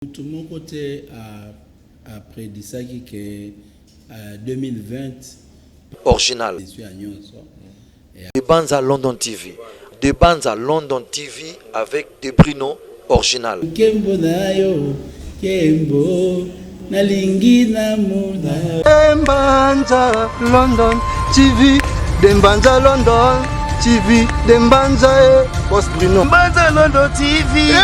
Tout mon côté a prédit ça que 2020 original. De Banza London TV. De Banza London TV avec De Bruno original. Kembo na yo, Kembo nalingi na muda. Banza London TV. De Banza London TV. De Banza Boss Bruno. Banza London TV.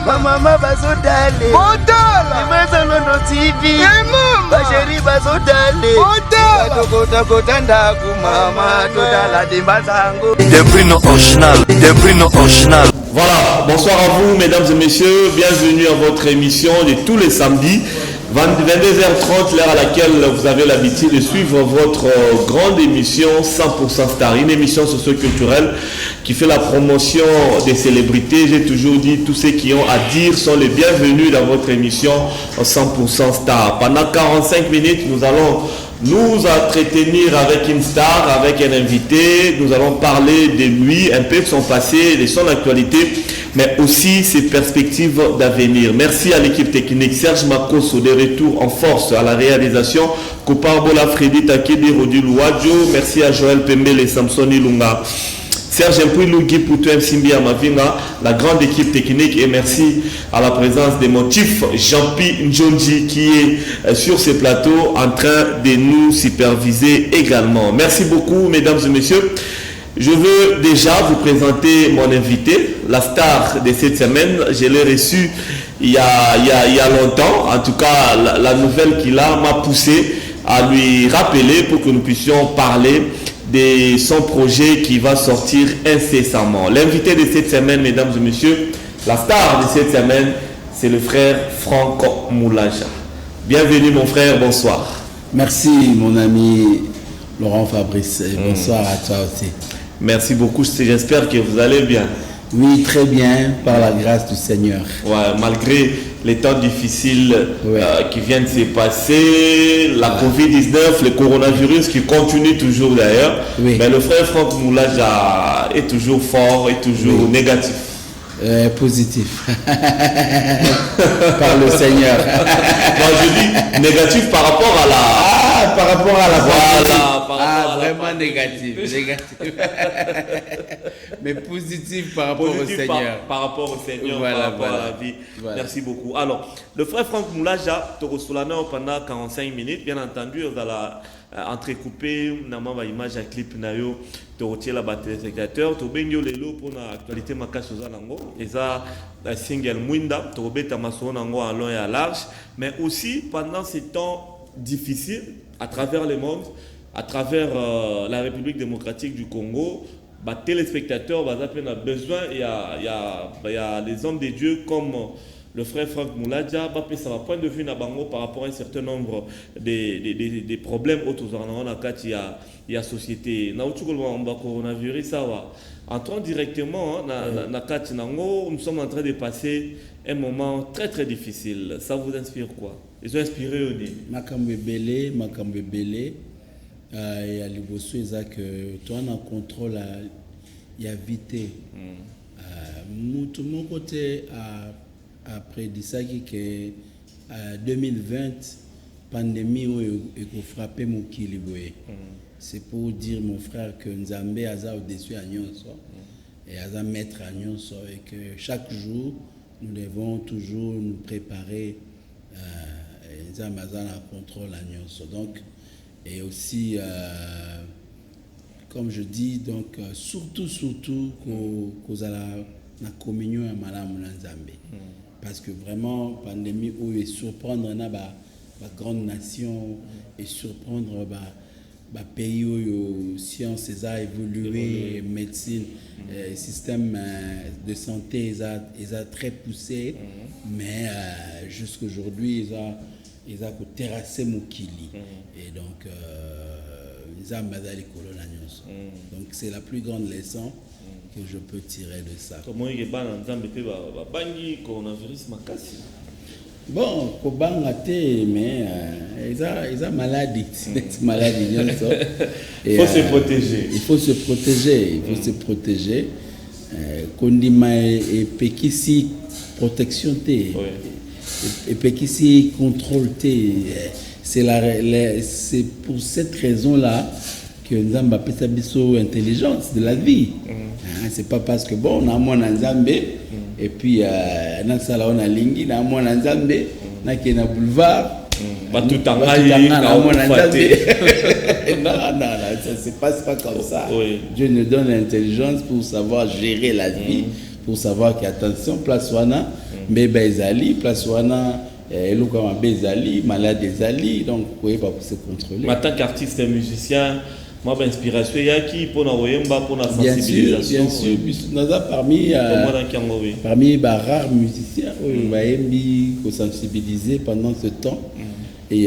Mama bazo dale. Odala. Banza London TV. Basheri bazo dale. Odala. Kota nda kumama todala de Banzango. De Bruno original. De Bruno original. Voilà, bonsoir à vous mesdames et messieurs, bienvenue à votre émission de tous les samedis, 22h30, l'heure à laquelle vous avez l'habitude de suivre votre grande émission 100% Star, une émission socio-culturelle qui fait la promotion des célébrités. J'ai toujours dit, tous ceux qui ont à dire sont les bienvenus dans votre émission 100% Star. Pendant 45 minutes, nous allons nous entretenir avec une star, avec un invité. Nous allons parler de lui, un peu de son passé, de son actualité, mais aussi ses perspectives d'avenir. Merci à l'équipe technique, Serge Makoso, de retour en force à la réalisation. Koparbola Freddy Takedi Rodi Louadjo. Merci à Joël Pembele et Samson Ilunga. Serge Mpouilougi Poutou Msimbi Amavinga, la grande équipe technique, et merci à la présence de mon chief Jean-Pi Njonji qui est sur ce plateau en train de nous superviser également. Merci beaucoup mesdames et messieurs. Je veux déjà vous présenter mon invité, la star de cette semaine. Je l'ai reçu il y a longtemps. En tout cas, la nouvelle qu'il a m'a poussé à lui rappeler pour que nous puissions parler de son projet qui va sortir incessamment. L'invité de cette semaine, mesdames et messieurs, la star de cette semaine, c'est le frère Franco Moulaja. Bienvenue mon frère, bonsoir. Merci mon ami Laurent Fabrice, et bonsoir à toi aussi. Merci beaucoup, j'espère que vous allez bien. Oui, très bien, par la grâce du Seigneur. Ouais, malgré les temps difficiles qui viennent de se passer, la Covid-19, le coronavirus qui continue toujours d'ailleurs, mais le frère Franck Moulaja est toujours fort et toujours négatif. Positif. Par le Seigneur. Moi je dis négatif par rapport à la... par rapport à la... Voilà, vraiment négatif. Mais positif par rapport au Seigneur. Par rapport au Seigneur, voilà, par rapport à la vie. Voilà. Merci beaucoup. Alors, le frère Franck Moulaja, Torosolano pendant 45 minutes, bien entendu, vous allez entrecoupé, notamment l'image à clip nayo, Torotier la téléspectateur, Tobengyo Lelo pour l'actualité Makasso Zanango, et ça, la single Mwinda, Torobeta Masonango à long et à large, mais aussi pendant ces temps difficiles, à travers le monde, à travers la République démocratique du Congo, téléspectateurs, a besoin, il y a des hommes de Dieu comme le frère Franck Moulaja, ça va point de vue par rapport à un certain nombre de problèmes autour de la société. Le coronavirus, ça va. Entrons directement nous sommes en train de passer un moment très très difficile. Ça vous inspire quoi? Ils ont inspiré au nez. Makambebele, il y a les bosses que toi on contrôle il y a vite. Tout mon côté a prédit ça que 2020 pandémie a frappé mon kiliboé. C'est pour dire mon frère que Nzambe a au-dessus à Nyonso et a mettre à Nyonso et que chaque jour nous devons toujours nous préparer Nzambe a contrôle à Nyonso. Donc et aussi comme je dis donc surtout qu'aux la communion à Madame Nzambe. Parce que vraiment, la pandémie est surprendre la grande nation et surprendre le pays où science a évolué, médecine, système de santé est très poussé, mais jusqu'à aujourd'hui, ils ont terrassé Mokili. Et donc, ils ont donc c'est la plus grande leçon que je peux tirer de ça. Comment il y a coronavirus makasi? Bon, mais ils ont maladie. Il faut se protéger. Il faut se protéger. Il faut se protéger. Kondima et Pekisi protection. et puis qui s'y contrôle. C'est pour cette raison-là que nous avons appelé ça intelligence de la vie. C'est pas parce que bon, on a moins Nzambé, et puis on a Lingui, on a moins Nzambé, on a qui boulevard. Non, ça se passe pas comme ça. Oui. Dieu nous donne l'intelligence pour savoir gérer la vie, pour savoir qu'attention, place wana, bébé Ezali, place wana, Elokama Bezali, malade Ezali, donc vous pouvez pas se contrôler. En tant qu'artiste et musicien, moi, inspiration, il y a qui pour la sensibilisation. Bien sûr. Nous avons parmi les rares musiciens, nous avons sensibilisé pendant ce temps. Et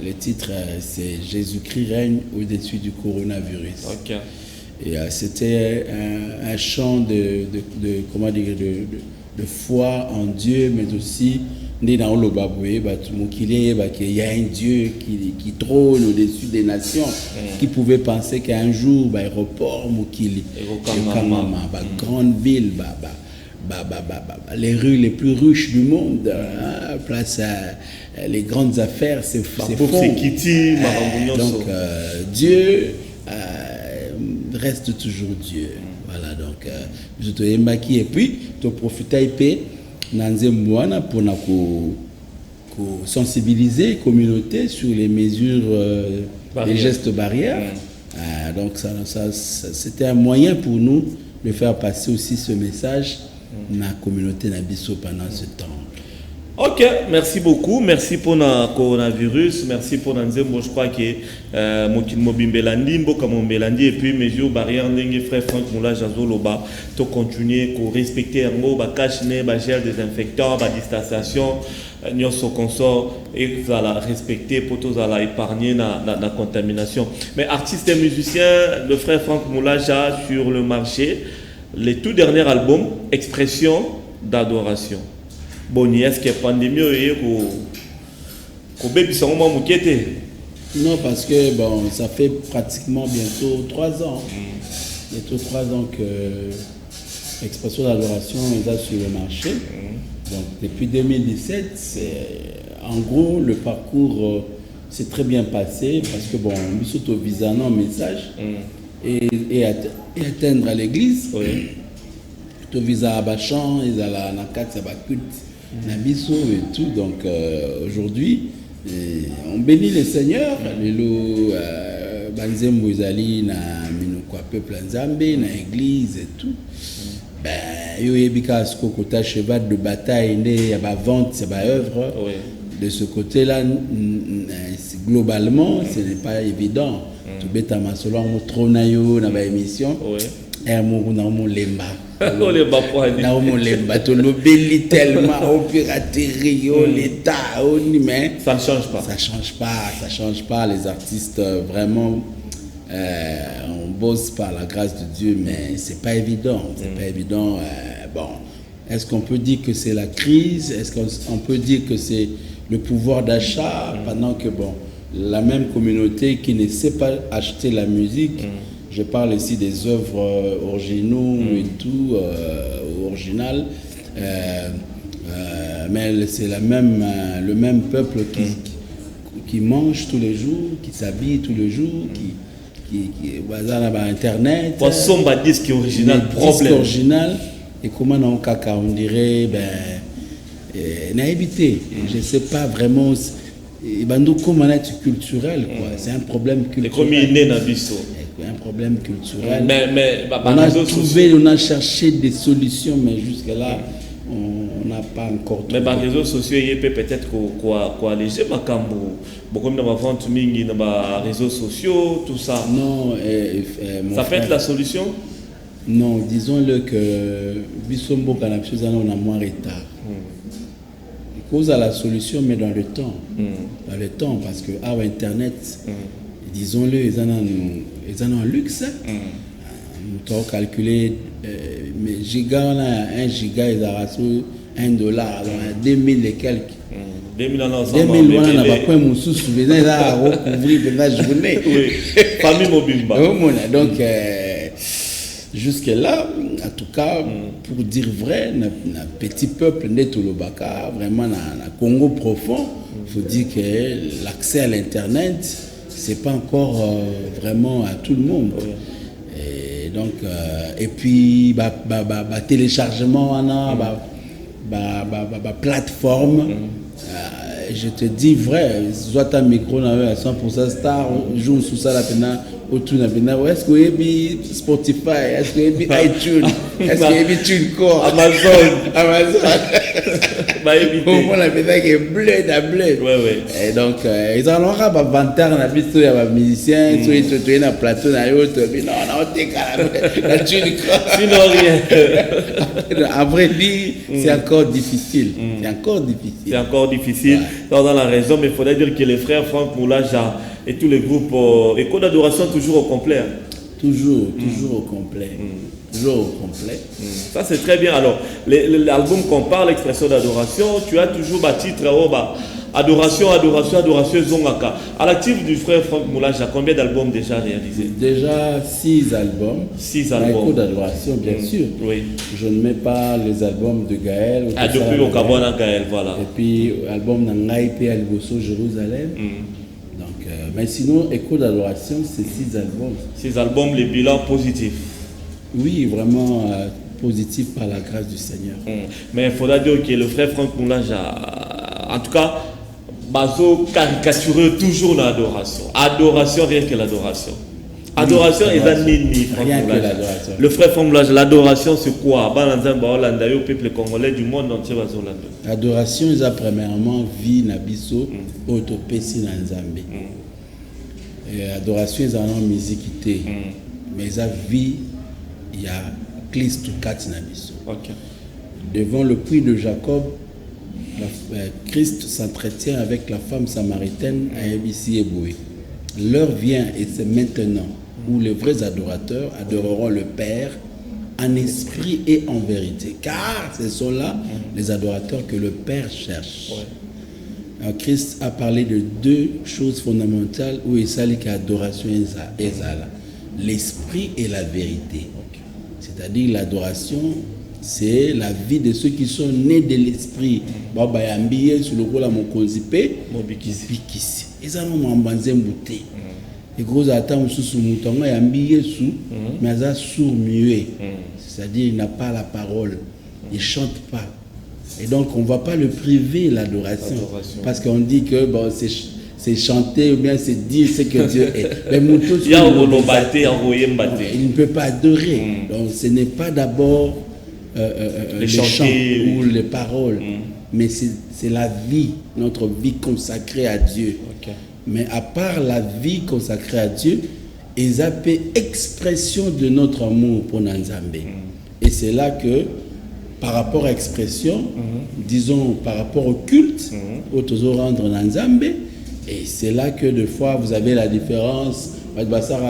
le titre, c'est Jésus-Christ règne au-dessus du coronavirus. Okay. Et c'était un chant de foi en Dieu, mais aussi il y a un Dieu qui trône au-dessus des nations, qui pouvait penser qu'un jour, l'aéroport, grande ville, les rues les plus riches du monde, place les grandes affaires, c'est fond. Donc Dieu reste toujours Dieu. Voilà, donc je te et puis tu profites pour sensibiliser la communauté sur les mesures, les gestes barrières. Donc c'était un moyen pour nous de faire passer aussi ce message dans la communauté Nabiso pendant ce temps. Ok, merci beaucoup. Merci pour le coronavirus. Merci pour Nanzembo. Je crois que Mobimbelandi, Mbokamobelandi, et puis mesures barrières, frère Franck Moula, Jazoloba, to continuer à respecter un mot, cacher, gel désinfectant, distanciation, nous sommes consort et vous allez respecter pour tous allez épargner la contamination. Mais artistes et musiciens, le frère Franck Moula sur le marché, les tout derniers albums, Expression d'adoration. Bon, est-ce que la pandémie est non, parce que bon, ça fait pratiquement bientôt 3 ans. Bientôt 3 ans que Expression d'adoration est là sur le marché. Donc depuis 2017, en gros, le parcours s'est très bien passé parce que bon, nous sommes au visa non message et atteindre à l'église. Tout visa à Bachan, ils ont la carte, ça va culte. Nabiso et tout, donc aujourd'hui on bénit le Seigneur. Lelo Banzembo Izali na minokwa peuple Nzambe na église et tout. Yo yebika ce côté cheval de bataille né ya ba vente c'est ba œuvre. De ce côté-là, globalement, ce n'est pas évident. Tu bêta ma solo mo tronayo na ba émission. Mon lemba. Tellement opératérie, l'État, mais ça ne change pas. Ça change pas. Les artistes vraiment on bosse par la grâce de Dieu, mais c'est pas évident. Bon, est-ce qu'on peut dire que c'est la crise? Est-ce qu'on peut dire que c'est le pouvoir d'achat pendant que bon, la même communauté qui ne sait pas acheter la musique. Je parle ici des œuvres originaux et tout, original. Mais c'est le même peuple qui mange tous les jours, qui s'habille tous les jours, qui bazar à Internet. Pour son disque original, disque original. Et comment on dirait, naïveté. Je ne sais pas vraiment. Comment est culturel, quoi. C'est un problème culturel. C'est comme il est né dans Bisso. Un problème culturel. Mais on a cherché des solutions, mais jusque-là, on n'a pas encore trouvé. Mais les réseaux sociaux, il peut peut-être alléger ma cambo. Beaucoup de vente mingi dans les réseaux sociaux, tout ça. Non, ça peut être la solution? Non, disons-le que Bissombo Canapchose, on a moins de retard. Cause à la solution, mais dans le temps. Dans le temps, parce que Internet, disons-le, ils en ont un luxe. Nous avons calculé, mais giga, on a 1 giga, ils ont reçu $1, donc 2000 et quelques. 2000 on n'a pas quoi, mon sous-souvenir, ils ont recouvert la journée. Oui, famille Mobimba. Donc, jusque-là, en tout cas, pour dire vrai, un petit peuple né Tolobaka, vraiment dans le Congo profond, il faut dire que l'accès à l'Internet, ce n'est pas encore vraiment à tout le monde. Et donc, et puis, téléchargement, plateforme. Je te dis vrai, soit un micro à 100% star, joue sous ça la peine, autour de la peine. Est-ce que vous avez Spotify, est-ce que vous avez iTunes, est-ce que vous avez TuneCore, Amazon. Au moins la peine qui est bleu. Et donc, ils en auront pas vantar na biso ya ba musiciens, tu es na plateau na yo, tu dis non, on te la TuneCore. Sinon rien. À vrai dire, c'est encore difficile. C'est encore difficile. Dans la raison, mais il faudrait dire que les frères Franck Moulaja et tous les groupes éco d'adoration toujours au complet. Toujours au complet. Toujours au complet. Ça c'est très bien. Alors, l'album qu'on parle, l'expression d'adoration, tu as toujours le titre adoration, Zongaka. À l'actif du frère Franck Moulaja, combien d'albums déjà réalisés? Déjà 6 albums. 6 albums. Écho d'adoration, bien sûr. Oui. Je ne mets pas les albums de Gaël. Depuis le Cabana Gaël, voilà. Et puis, album Nangaï P. Aliboso, Jérusalem. Donc, mais sinon, Écho d'adoration, c'est 6 albums. 6 albums, les bilans positifs. Oui, vraiment positif par la grâce du Seigneur. Mais il faudra dire que le frère Franck Moulaja, en tout cas, Bazo caricatureux toujours l'adoration. Adoration, rien que l'adoration. Adoration est un ennemi. Rien que l'adoration. Le frère Franck Moulaja, l'adoration c'est quoi? Au peuple congolais du monde entier. L'adoration, ils ont premièrement vie Nabiso, autopécie dans Nzambe. Et l'adoration, ils ont musique. Mais ils ont vie, il y a Christ ou Kat Nabiso. Devant le puits de Jacob, Christ s'entretient avec la femme samaritaine à Ebissi et Boué. L'heure vient, et c'est maintenant, où les vrais adorateurs adoreront le Père en esprit et en vérité. Car ce sont là les adorateurs que le Père cherche. Alors, Christ a parlé de 2 choses fondamentales où il s'allie qu'adoration et l'esprit et la vérité. C'est-à-dire l'adoration, c'est la vie de ceux qui sont nés de l'esprit. Baba yambiye sur le rôle à mon conzipé, bikisi. Ils ont m'embanzé mbouté. Et gros attend sous moutonga yambiye sous, mais ça sourd muet. C'est-à-dire il n'a pas la parole, il chante pas. Et donc on va pas le priver l'adoration, parce qu'on dit que bon c'est chanter ou bien c'est dire ce que Dieu est. Mais il ne peut pas adorer. Donc ce n'est pas d'abord les chants ou les paroles, mais c'est la vie, notre vie consacrée à Dieu. Mais à part la vie consacrée à Dieu, ils appellent expression de notre amour pour Nzambe. Et c'est là que, par rapport à expression, disons par rapport au culte, au toujours rendre Nzambe, et c'est là que des fois vous avez la différence. À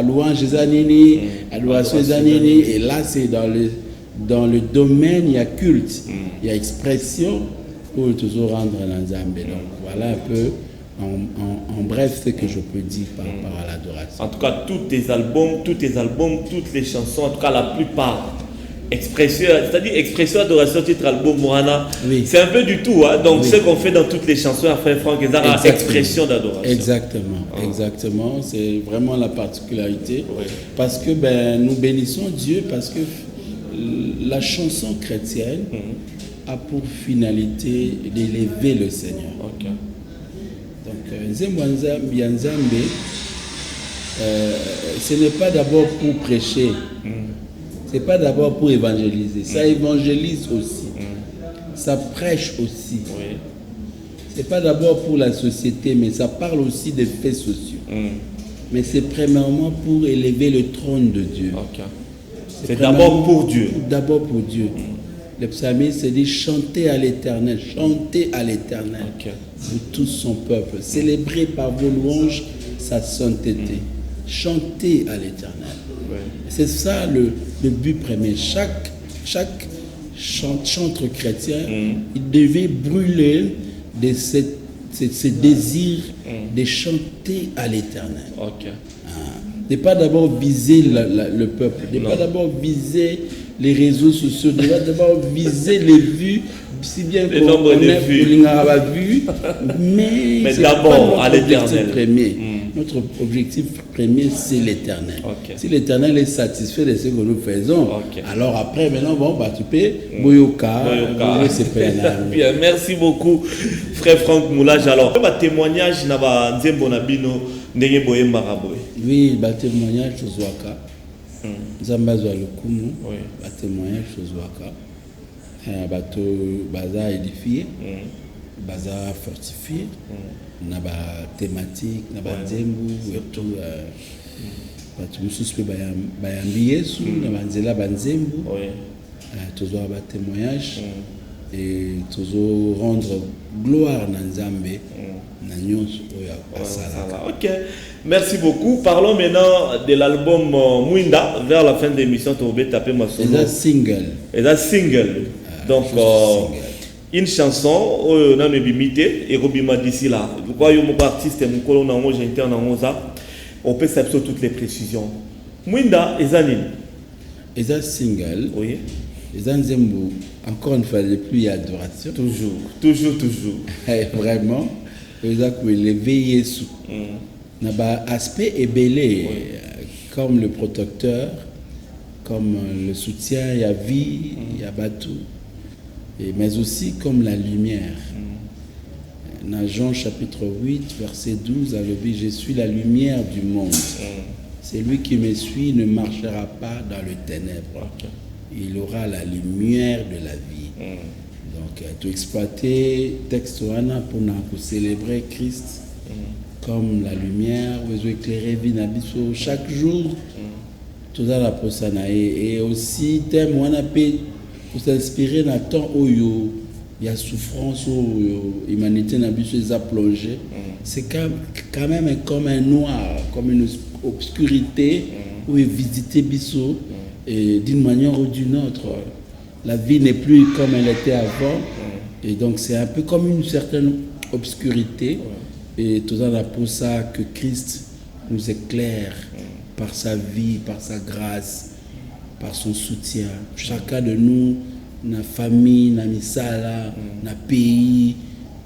louange Zanini, adoration Zanini, et là c'est dans le domaine, il y a culte, il y a expression pour toujours rendre Nzambe. Donc voilà un peu, en bref, ce que je peux dire par rapport à l'adoration. En tout cas, tous tes albums, toutes les chansons, en tout cas la plupart, expression, c'est-à-dire expression, adoration, titre, album, Moana, c'est un peu du tout. Hein? Donc ce qu'on fait dans toutes les chansons, après Franck, c'est expression d'adoration. Exactement. C'est vraiment la particularité. Parce que nous bénissons Dieu, parce que la chanson chrétienne a pour finalité d'élever le Seigneur. Donc, ce n'est pas d'abord pour prêcher, ce n'est pas d'abord pour évangéliser. Ça évangélise aussi, ça prêche aussi. Ce n'est pas d'abord pour la société, mais ça parle aussi des faits sociaux. Mais c'est premièrement pour élever le trône de Dieu. C'est d'abord pour Dieu. D'abord pour Dieu. Le psalmiste dit chantez à l'Éternel, vous tous son peuple, célébrez par vos louanges sa sainteté. Chantez à l'Éternel. C'est ça le but premier. Chaque chanteur chrétien, il devait brûler de ce désir de chanter à l'Éternel. de pas d'abord viser le peuple, de pas d'abord viser les réseaux sociaux, de pas d'abord viser les vues, si bien le nombre de vues. Mais d'abord à l'éternel. Notre objectif premier, c'est l'éternel. Okay. Si l'éternel est satisfait de ce que nous faisons, alors après, maintenant, bon, bah, tu peux, Bien, merci beaucoup, frère Franck Moulage. Alors, un témoignage, oui, bah, témoignage, Chozouaka. Zambazwa Lukumu, bah, témoignage, Chozouaka. Bateau, baza édifié, baza fortifié. Naba thématique, naba nzembu, surtout batu mususu bayambi Yesu, naba nzela banzembu, toujours ba témoignage et toujours rendre gloire na Nzambe na nyonso oya basala. OK. Merci beaucoup. Parlons maintenant de l'album Mwinda vers la fin de l'émission Tobe taper ma solo. Et ça single. Donc une chanson on a imité et Robima d'ici là. Je crois que mon artiste mon colonne en j'ai interne en ça. On peut savoir toutes les précisions. Mwinda ezanine. Et ça single. Oui. Et ça nzembu encore une fois depuis adoration. Toujours. Vraiment. Et ça que l'éveil Yesu. Na ba aspect ébélé comme le protecteur, comme le soutien, il y a vie, il y a bateau. Mais aussi comme la lumière. Dans Jean chapitre 8, verset 12, à l'objet, je suis la lumière du monde. Celui qui me suit ne marchera pas dans le ténèbre. Il aura la lumière de la vie. Donc, tu exploiter texte pour célébrer Christ comme la lumière, vous éclairer vie nabiso chaque jour. Tout ça la posana et aussi thème on a pour s'inspirer dans le temps où il y a souffrance, où l'humanité n'a pas pu plongé. C'est quand même comme un noir, comme une obscurité où il visiter Bissot et d'une manière ou d'une autre. La vie n'est plus comme elle était avant. Et donc c'est un peu comme une certaine obscurité. Et tout ça pour ça que Christ nous éclaire par sa vie, par sa grâce, par son soutien. Chacun de nous, na famille, na misala, na pays,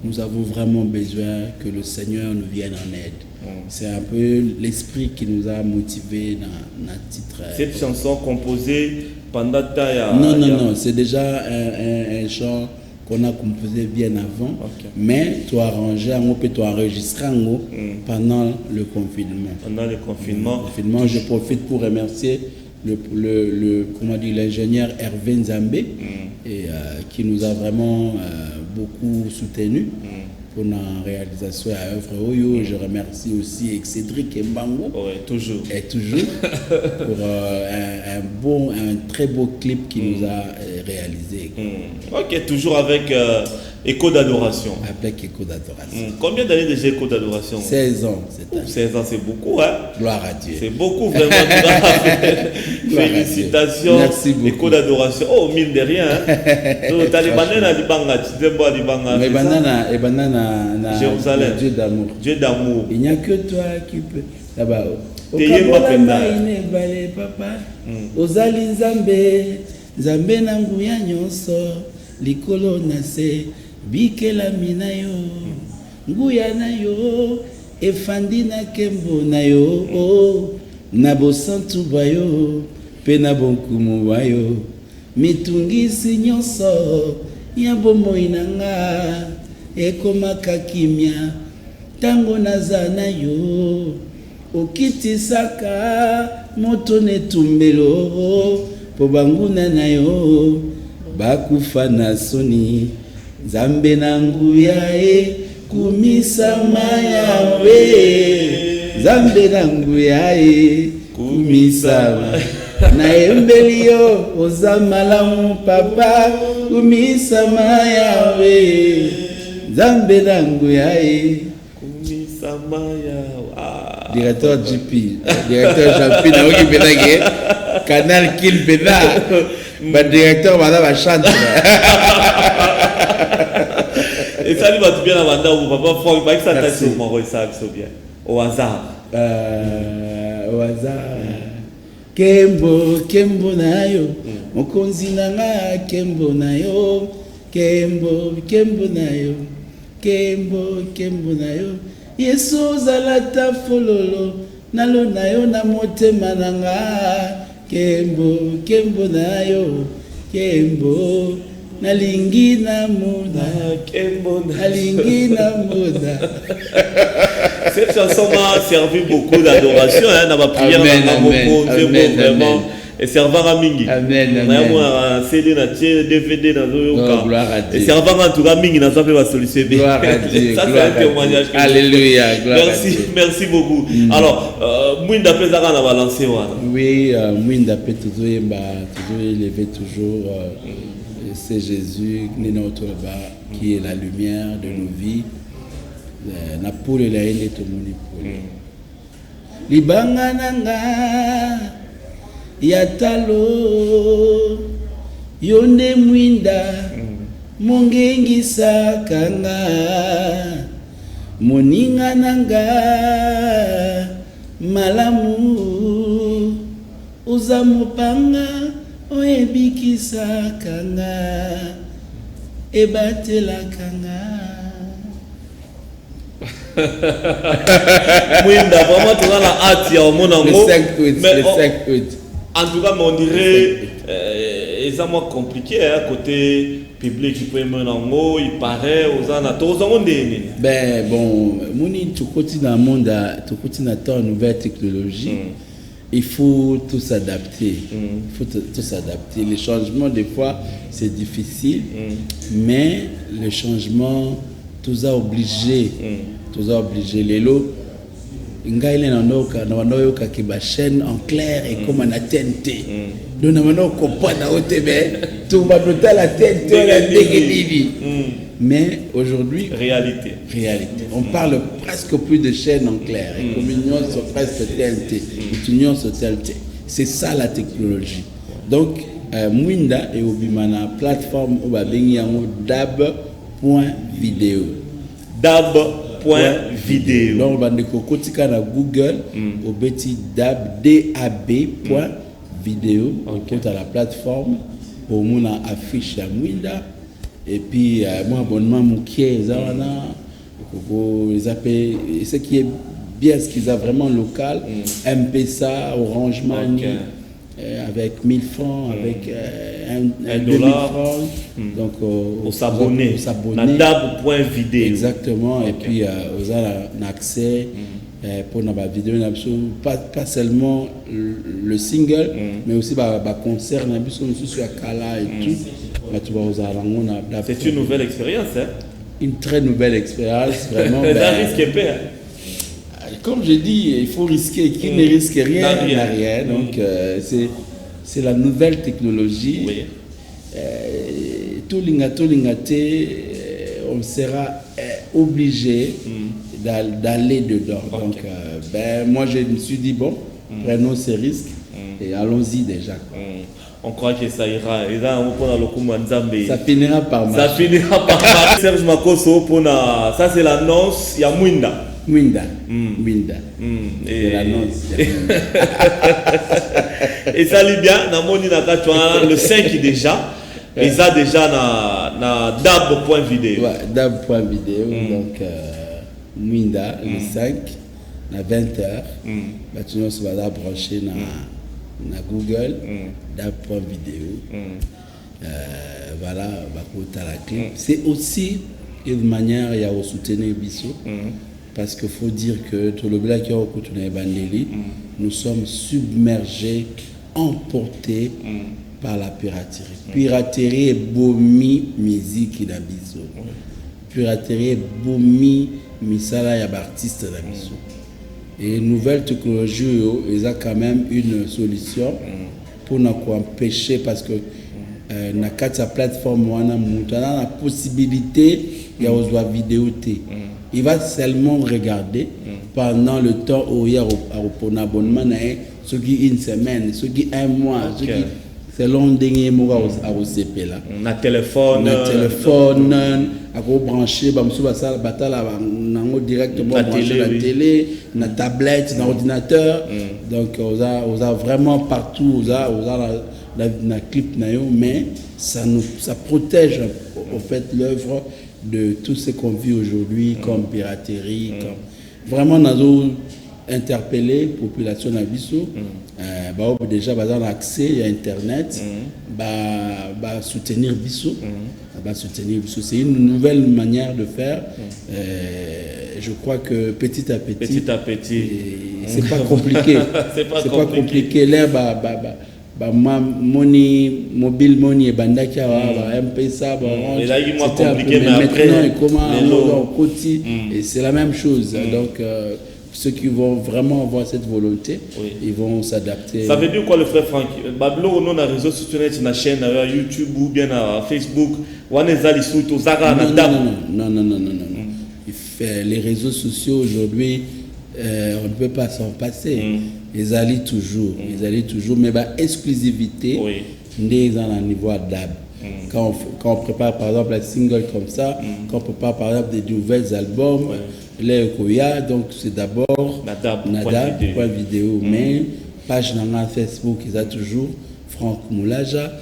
nous avons vraiment besoin que le Seigneur nous vienne en aide. C'est un peu l'esprit qui nous a motivés dans notre titre. Cette chanson composée pendant ta... Non, c'est déjà un chant qu'on a composé bien avant, mais tu as arrangé, tu as enregistré pendant le confinement. Pendant le confinement. Je profite pour remercier l'ingénieur Hervé Nzambé et qui nous a vraiment beaucoup soutenu pour la réalisation à œuvre Oyo. Je remercie aussi Cédric Mbango toujours pour un très beau clip qui nous a réalisé. Ok, toujours avec Écho d'adoration. Avec Écho d'adoration. Combien d'années déjà Écho d'adoration? 16 ans. 16 ans, c'est beaucoup, hein? Gloire à Dieu. C'est beaucoup, vraiment. Félicitations. Merci beaucoup. Écho d'adoration. Oh, mine de rien. Tu as les bananes à Libanga, tu t'aimes pas Libanga. Les bananes à Jérusalem. Dieu d'amour. Dieu d'amour. Il n'y a que toi qui peux. Là-bas. Papa. Ozali Nzambe. Nzambe na nguya nyonso. Likolo na se. Bikela mina yo. Nguya na yo. Efandi na kembo na yo. Na bosantu bayo. Pe na bonkumu bayo. Mitungisi nyonso. Ya bomoi na nga. Ekomaka kimia. Tango naza na yo. Okitisaka moto netumbelo po banguna na yo bakufa na soni Nzambe na nguya kumisa mayawe Nzambe na nguya kumisa na embelio oza malamu papa kumisa mayawe Nzambe na nguya kumisa mayawe. Directeur JP, directeur Jean-Pi, qui pédague, Canal Kill Pédard, directeur madame va chanter. Et ça, il va bien avant ou papa Franck, ça t'a dit au Maroc, ça bien. au hasard. Au hasard. Kembo na yo. Mokonzi nanga kembo na yo. Kembo na yo. Kembo na yo. Yesu zalata fololo. Nalo na yo na motema nanga. Kembo na yo. Kembo. Nalingi na moda. Nalingi na moda. Cette chanson m'a servi beaucoup d'adoration, hein, dans ma prière, vraiment. Et servant à Mingi. Amen. Amen. CD, DVD, et servant en tout cas Mingi, n'a pas fait ma solution. Gloire à Dieu. Ça, c'est un témoignage. Alléluia. Merci beaucoup. Alors, Mwinda Pesara va lancer. Oui, Mwinda peut toujours élever toujours. C'est Jésus, qui est la lumière de nos vies. Napole la ene to moni pole. Libanga nanga yatalo yonde Mwinda mongengisa kanga moninga nanga malamu uzamupanga oebikisa kanga ebatela kanga. Mwinda, vraiment, tu as la hâte, il y a au monde en gros. Le 5 août. En tout cas, on dirait, c'est moins compliqué, hein, côté public, il peut y avoir en gros, il paraît, aux gens, ben bon, Mouni, tu continues dans le monde, tu continues dans une nouvelle technologie. Il faut tout s'adapter. Il faut tout s'adapter. Les changements, des fois, c'est difficile, mais le changement, tout a obligé. Les lots, il y a une chaîne en clair et comme on a TNT. Donc, on a compris tout va nous la TNT. Mais aujourd'hui, réalité. On parle presque plus de chaîne en clair. Et comme union sur presque TNT. Union sur TNT. C'est ça la technologie. Donc, Mwinda et Obimana, plateforme où va venir dab.video. Dab.video. Donc, on va na Google, au petit dab.video. On compte à la plateforme pour mon affiche à Mwinda. Et puis, moi, abonnement, mon qui est ce qui est bien, ce qu'ils ont vraiment local, MP-SA, Orange Money, avec 1000 francs, avec un $. Donc, au s'abonner. Dab.video. Exactement. Et puis, vous avez un accès pour la vidéo, pas seulement le single, mais aussi le concert, sur Kala et tout. C'est une nouvelle expérience. Hein? Une très nouvelle expérience, vraiment. Comme je dis, il faut risquer. Qui ne risque rien n'a rien. Donc, c'est la nouvelle technologie. Oui. Tout l'ingate, on sera obligé d'aller dedans. Okay. Donc, moi, je me suis dit, bon, prenons ces risques et allons-y déjà. On croit que ça ira. Ça finira par marcher. Serge Makoso, ça c'est l'annonce. Il y a Mwinda. C'est l'annonce. Et ça lit bien. Le 5 déjà. Et ça déjà na dab.video. Ouais, dab.video. Donc, Mwinda, le 5, à 20h. Tu vas brancher na Google, dab.video. Voilà, la clé. C'est aussi une manière de soutenir Bissot. Parce qu'il faut dire que tout le black nous sommes submergés, emportés par la piraterie. Piraterie est bomi musique dans Bissot. Piraterie est bomi misala ya artiste dans Bissot. Et nouvelle technologie, ils ont quand même une solution pour nous empêcher parce que na kata plateforme wana mutu ana la possibilité ya ozwa vidéo té. Il va seulement regarder pendant le temps où il y a un abonnement ce qui une semaine, ce qui un mois, ce qui selon dernier mois à OCP là. Na téléphone à brancher ça batala directement brancher la télé, la tablette, l'ordinateur. Donc on a vraiment partout, on a la clip mais ça protège au fait l'œuvre de tout ce qu'on vit aujourd'hui comme piraterie, comme vraiment nous avons interpellé la population de Bissau. Déjà dans l'accès à internet, soutenir Bissau. C'est une nouvelle manière de faire. Je crois que petit à petit, c'est pas compliqué. c'est pas compliqué. Là, mobile money et bandaki M-Pesa, compliqué, mais après et c'est la même chose. Donc ceux qui vont vraiment avoir cette volonté, ils vont s'adapter. Ça veut dire quoi le frère Franck? Bablo on a réseaux sociaux, sur la chaîne YouTube ou bien à Facebook, ou on est non. Les réseaux sociaux aujourd'hui, on ne peut pas s'en passer. Ils allient toujours, mais exclusivité, dans un niveau DAB. Quand on prépare par exemple un single comme ça, quand on prépare par exemple des nouveaux albums, les Koya, donc c'est d'abord Nadab, point vidéo, mais page Nanga Facebook, ils ont toujours Franck Moulaja,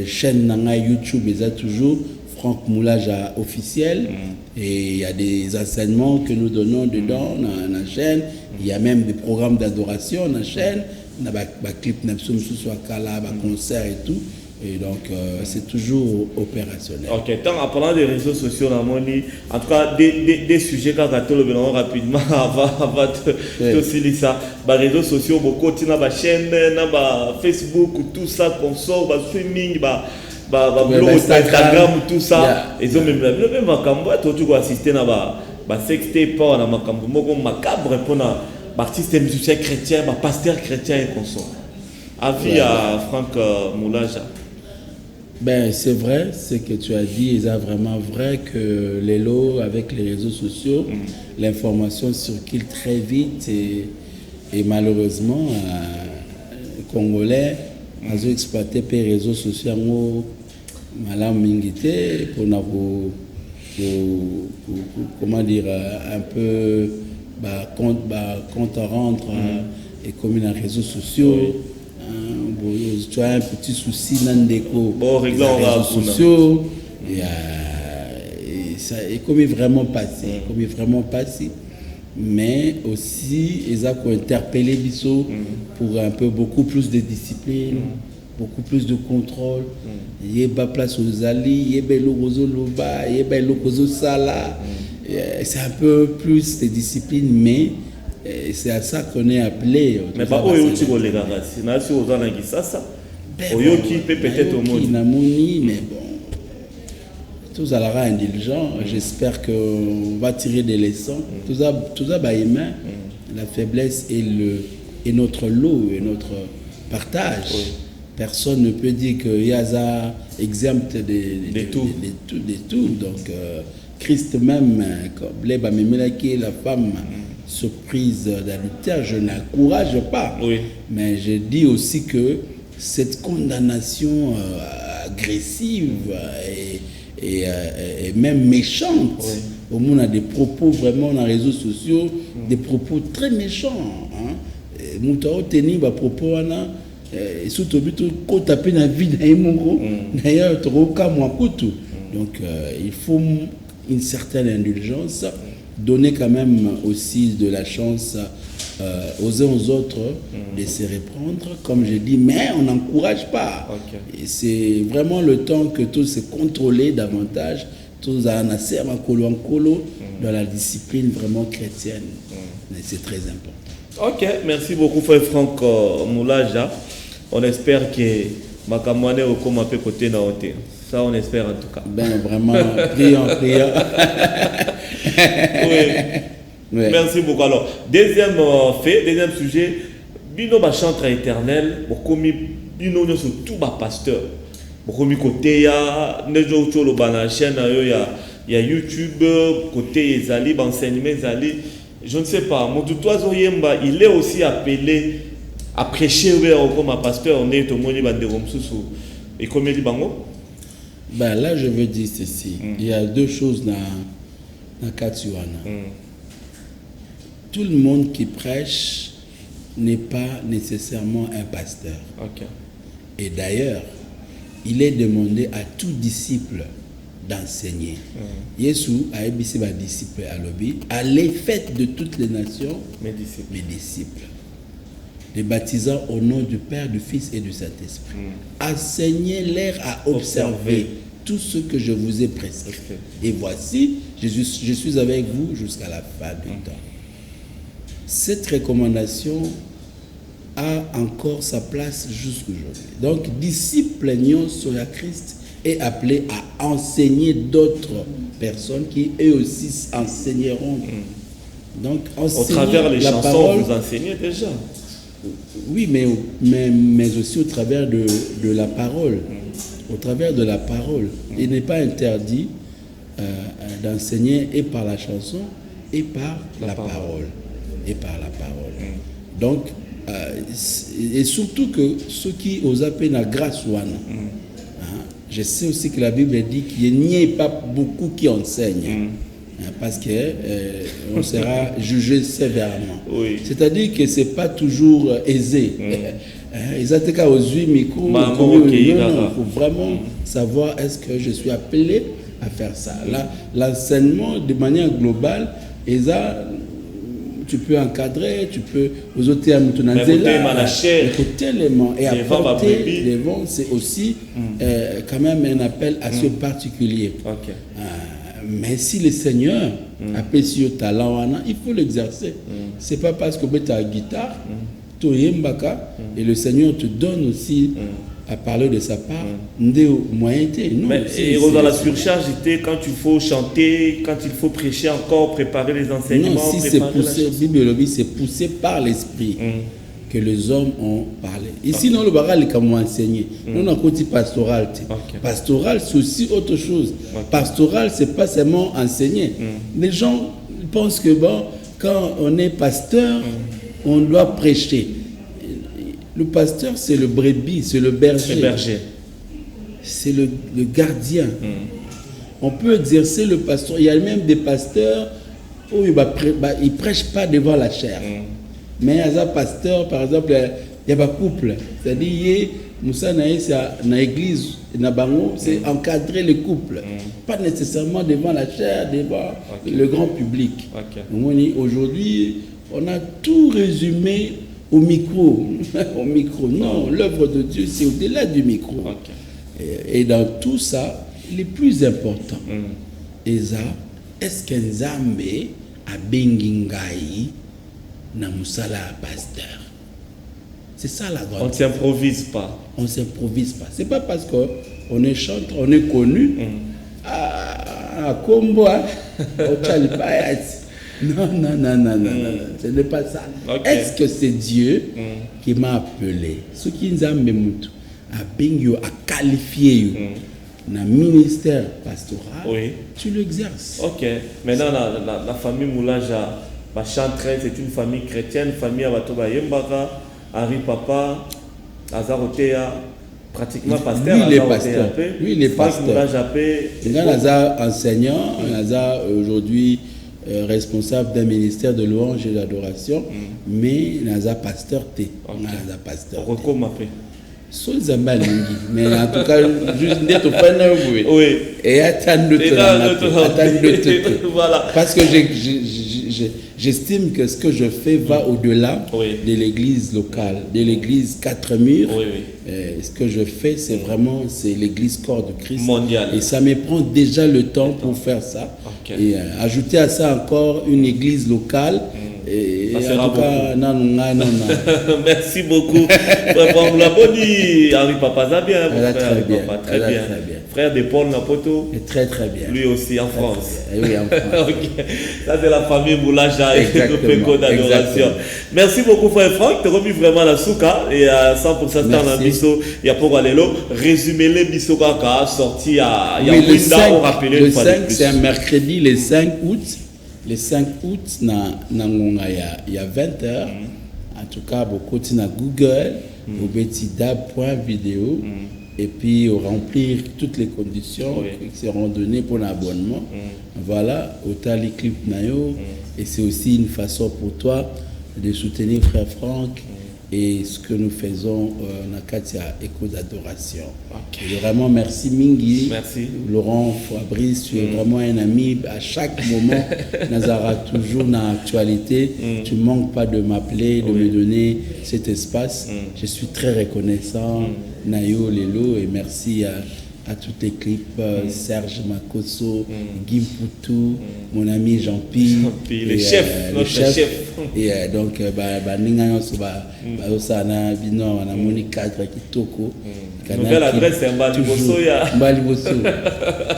chaîne Nanga YouTube, ils ont toujours Franck Moulaja officiel, et il y a des enseignements que nous donnons dedans dans la chaîne, il y a même des programmes d'adoration dans la chaîne, il y a des clips, des concerts et tout. Et donc, c'est toujours opérationnel. Ok, en parlant des réseaux sociaux, en tout cas, des sujets quand on le rapidement avant de se ça. Les réseaux sociaux, beaucoup de chaînes, Facebook, tout ça, console, streaming, Instagram, tout ça. Ils ont même tu assister à sextape, à macabre pour l'artiste musicien chrétien, pasteur chrétien et console. Avis à Franck Moulaja. C'est vrai, ce que tu as dit, c'est vraiment vrai que les lots avec les réseaux sociaux, l'information circule très vite et malheureusement, les Congolais ont exploité les réseaux sociaux pour comment dire, un peu compte à rendre et comme les réseaux sociaux. Tu as un petit souci dans les réseaux sociaux et ça est comme vraiment passé, mais aussi ils ont interpellé Bissau pour un peu beaucoup plus de discipline, beaucoup plus de contrôle. Il y a place aux alliés, il y a l'ogozo loba, il y a l'ogozo sala. C'est un peu plus de discipline, mais c'est à ça qu'on est appelé. Mais pas au Yoki les gars, c'est là sur aux années ça. Au Yoki peut-être au monde. Mais bon, tout ça sera indulgent. J'espère qu'on va tirer des leçons. Tout ça, humain. La faiblesse est notre lot et notre partage. Personne ne peut dire qu'il y a ça exempt de tout. Donc Christ même, comme la femme surprise d'adultère, je n'encourage pas. Mais je dis aussi que cette condamnation agressive et même méchante, au monde a des propos vraiment dans les réseaux sociaux, des propos très méchants. Moutao teni ba propos wana surtout quand taper na vie d'ailleurs donc il faut une certaine indulgence, donner quand même aussi de la chance aux uns aux autres de se reprendre, comme je dis, mais on n'encourage pas. Et c'est vraiment le temps que tout se contrôler davantage, tout ça dans la discipline vraiment chrétienne. C'est très important. Ok, merci beaucoup frère Franck Moulaja. On espère que Makamwane au comme peu côté na hôtel. Ça on espère en tout cas. Vraiment prions. Merci beaucoup. Alors, deuxième sujet, bino ba chantre éternel, bokomi bino no tout ba pasteur. Bokomi côté ya nejo cholo bana chaîne ya YouTube côté ezali enseignement ezali, je ne sais pas, mon toizo yemba, il est aussi appelé à prêcher comme un pasteur, on est au moni bande romsusu et comme il bango. Ben là, je veux dire ceci. Il y a deux choses dans Katsuana. Tout le monde qui prêche n'est pas nécessairement un pasteur. Ok. Et d'ailleurs, il est demandé à tout disciple d'enseigner. Yesu a ébissé ma disciple à l'obé. Allez, faites de toutes les nations mes disciples. Les baptisant au nom du Père, du Fils et du Saint-Esprit. Enseignez-les à observer tout ce que je vous ai prescrit. Et voici, je suis avec vous jusqu'à la fin du temps. Cette recommandation a encore sa place jusqu'aujourd'hui. Donc, disciple sur la Christ est appelé à enseigner d'autres personnes qui eux aussi enseigneront. Donc, au travers les chansons, parole, vous enseignez déjà. Oui, mais aussi au travers de la parole. Au travers de la parole. Il n'est pas interdit d'enseigner et par la chanson et par la parole. Et par la parole. Donc, et surtout que ceux qui osent appeler la grâce ouana. Je sais aussi que la Bible dit qu'il n'y a pas beaucoup qui enseignent. Parce qu'on sera jugé sévèrement. Oui. C'est-à-dire que ce n'est pas toujours aisé. Ils ont été aux 8 micros. Il faut vraiment savoir est-ce que je suis appelé à faire ça. Là, l'enseignement, de manière globale, tu peux encadrer, tu peux aux autres termes, tu n'as pas l'élément. Et apporter les vents, c'est aussi quand même un appel à ce particulier. Okay. Mais si le Seigneur appelle sur le talent, il faut l'exercer. Ce n'est pas parce que tu as la guitare, et le Seigneur te donne aussi à parler de sa part, moyen. Mais dans la surcharge, quand il faut chanter, quand il faut prêcher encore, préparer les enseignements. Non, si c'est poussé, Bible, c'est poussé par l'esprit que les hommes ont parlé. Ici, non, le baral est comme enseigné. Nous, on a côté pastoral. Pastoral, c'est aussi autre chose. Pastoral, c'est pas seulement enseigner. Les gens pensent que quand on est pasteur, on doit prêcher. Le pasteur, c'est le brebis, c'est le berger. C'est le gardien. On peut exercer le pasteur. Il y a même des pasteurs où ils ne prêchent pas devant la chair. Mais il y a un pasteur, par exemple, il y a un couple. C'est-à-dire, Moussa dans l'église, c'est encadrer le couple. Pas nécessairement devant la chair, devant le grand public. Aujourd'hui, on a tout résumé au micro. Non, l'œuvre de Dieu, c'est au-delà du micro. Et dans tout ça, le plus important, est-ce qu'un Zambé a bengingai na musala pasteur? C'est ça la grande. On ne s'improvise pas. On ne s'improvise pas. Ce n'est pas parce qu'on est chanteur, on est connu. À Combo, au Tchalipayat. Non. Ce n'est pas ça. Est-ce que c'est Dieu qui m'a appelé? Ce qui nous a qualifié dans le ministère pastoral, tu l'exerces. Ok. Maintenant, la famille Moulaja, c'est une famille chrétienne, famille Abatoba Yembaka, Henri Papa, Azarotea, pratiquement pasteur. Oui, il est pasteur. Il est enseignant, aujourd'hui responsable d'un ministère de louange et d'adoration, mais il est pasteur. Rocco m'appelle. Mais en tout cas, juste d'être oui. Et attendre parce que j'estime que ce que je fais va au-delà de l'église locale, de l'église 4 murs. Ce que je fais, c'est l'église corps de Christ mondial. Et ça me prend déjà le temps pour faire ça. Et ajouter à ça encore une église locale. Et en tout cas, non. Merci beaucoup. Henri Papa Zabien, très bien. Frère de Paul Napoto. Très bien. Lui aussi en France. Oui, en France. Ça c'est la famille Moulaja et le Péco d'adoration. Merci beaucoup frère Franck, tu as remis vraiment la souka et à 100% dans la biso, il y a pour aller là, résumer les biso kaka sorti à le 5, c'est un mercredi le 5 août. Le 5 août, il y a 20h. En tout cas, beaucoup de Google, au betida.video, et puis remplir toutes les conditions qui seront données pour l'abonnement. Voilà, autant les clips Nayo. Et c'est aussi une façon pour toi de soutenir Frère Franck et ce que nous faisons dans Katia Écho d'Adoration. Et vraiment, merci Mingi. Merci. Laurent, Fabrice, tu es vraiment un ami. À chaque moment, Nazara, toujours dans l'actualité. Tu ne manques pas de m'appeler, de me donner cet espace. Je suis très reconnaissant, Nayo, Lelo, et merci à toutes les clips, Serge Makoso, Guy Poutou, mon ami Jean-Pi, le chef, notre chef. Et donc, nouvelle adresse, c'est Mbaliboso.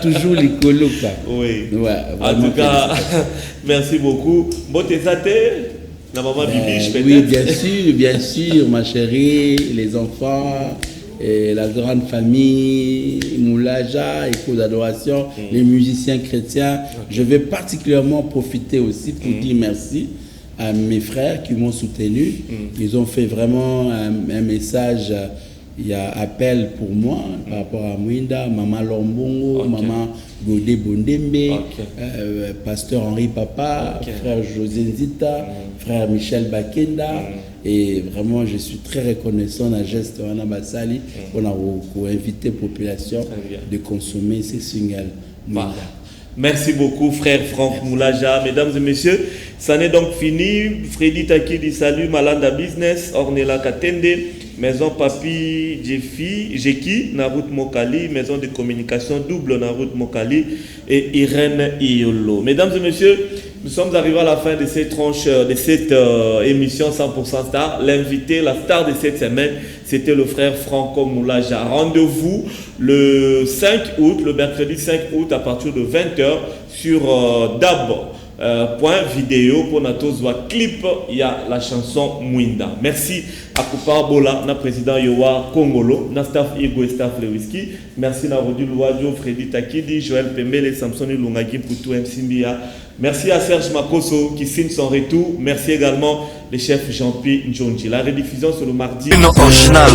Toujours les colocs. Oui. Ouais, en tout cas, merci beaucoup. La maman Bibiche, peut-être. Oui, bien sûr, ma chérie, les enfants. Et la grande famille, Moulaja, Écho d'Adoration, les musiciens chrétiens. Je vais particulièrement profiter aussi pour dire merci à mes frères qui m'ont soutenu. Ils ont fait vraiment un message, il y a appel pour moi par rapport à Mouinda, Maman Lombongo, Maman Godé Bondembe, Pasteur Henri Papa, frère José Nzita, frère Michel Bakenda. Et vraiment, je suis très reconnaissant d'un geste Wana Basali pour inviter la population de consommer ces singles. Merci beaucoup, frère Franck Moulaja. Mesdames et messieurs, ça n'est donc fini. Freddy Takidi, salut, Malanda Business, Ornella Katende, Maison Papi Jeki, Narut Mokali, Maison de communication double Narut Mokali et Irène Iolo. Mesdames et messieurs, nous sommes arrivés à la fin de cette tranche, de cette émission 100% Star. L'invité, la star de cette semaine, c'était le frère Franco Moulaja. Rendez-vous le 5 août, le mercredi 5 août à partir de 20h sur dab.video pour notre clip. Il y a la chanson Mouinda. Merci à Koupar Bola, na président Yowa Kongolo, na staff Igo et staff Lewiski. Merci à Rodul Wadjo, Freddy Takidi, Joël Pembele, Samson Lungagi Poutou Msimbia. Merci à Serge Makoso qui signe son retour. Merci également le chef Jean-Pi Njonji. La rediffusion sur le mardi. Bruno Original,